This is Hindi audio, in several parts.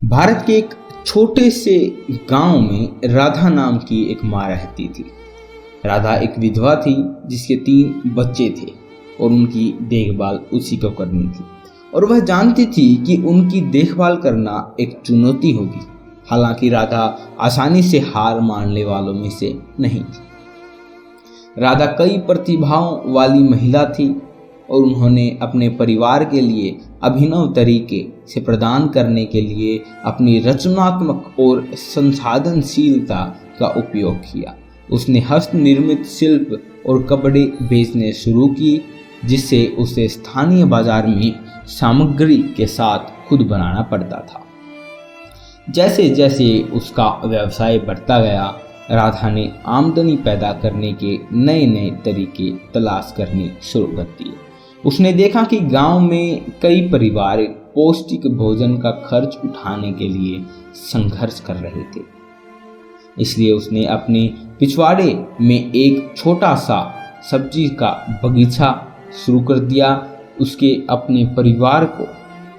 भारत के एक छोटे से गांव में राधा नाम की एक माँ रहती थी। राधा एक विधवा थी जिसके 3 बच्चे थे और उनकी देखभाल उसी को करनी थी और वह जानती थी कि उनकी देखभाल करना एक चुनौती होगी। हालांकि राधा आसानी से हार मानने वालों में से नहीं थी। राधा कई प्रतिभाओं वाली महिला थी और उन्होंने अपने परिवार के लिए अभिनव तरीके से प्रदान करने के लिए अपनी रचनात्मक और संसाधनशीलता का उपयोग किया। उसने हस्त निर्मित शिल्प और कपड़े बेचने शुरू की, जिससे उसे स्थानीय बाजार में सामग्री के साथ खुद बनाना पड़ता था। जैसे जैसे उसका व्यवसाय बढ़ता गया, राधा ने आमदनी पैदा करने के नए नए तरीके तलाश करने शुरू कर दिए। उसने देखा कि गांव में कई परिवार पौष्टिक भोजन का खर्च उठाने के लिए संघर्ष कर रहे थे। इसलिए उसने अपने पिछवाड़े में एक छोटा सा सब्जी का बगीचा शुरू कर दिया। उसके अपने परिवार को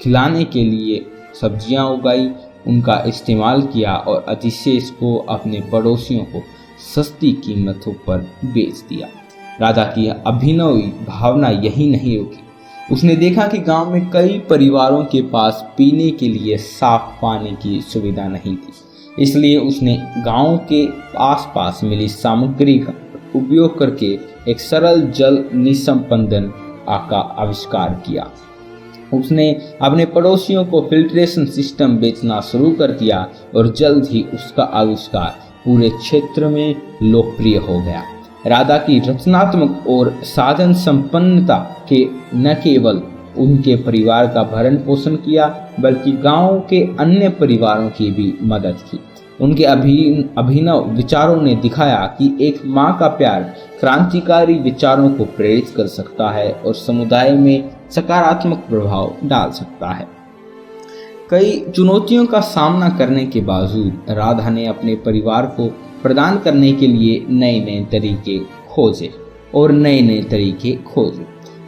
खिलाने के लिए सब्जियां उगाई, उनका इस्तेमाल किया और अधिशेष को अपने पड़ोसियों को सस्ती कीमतों पर बेच दिया। राधा की अभिनव भावना यही नहीं रुकी। उसने देखा कि गांव में कई परिवारों के पास पीने के लिए साफ पानी की सुविधा नहीं थी। इसलिए उसने गांव के आसपास मिली सामग्री का उपयोग करके एक सरल जल निस्पंदन का आविष्कार किया। उसने अपने पड़ोसियों को फिल्ट्रेशन सिस्टम बेचना शुरू कर दिया और जल्द ही उसका आविष्कार पूरे क्षेत्र में लोकप्रिय हो गया। राधा की रचनात्मक और साधन संपन्नता के न केवल उनके परिवार का भरण पोषण किया, बल्कि गांव के अन्य परिवारों की भी मदद की। उनके अभिनव विचारों ने दिखाया कि एक माँ का प्यार क्रांतिकारी विचारों को प्रेरित कर सकता है और समुदाय में सकारात्मक प्रभाव डाल सकता है। कई चुनौतियों का सामना करने के बावजूद राधा ने अपने परिवार को प्रदान करने के लिए नए नए तरीके खोजे।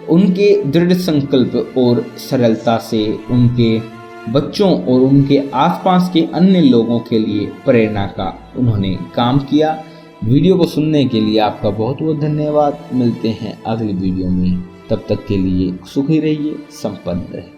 उनके दृढ़ संकल्प और सरलता से उनके बच्चों और उनके आसपास के अन्य लोगों के लिए प्रेरणा का उन्होंने काम किया। वीडियो को सुनने के लिए आपका बहुत बहुत धन्यवाद। मिलते हैं अगली वीडियो में, तब तक के लिए सुखी रहिए, संपन्न रहिए।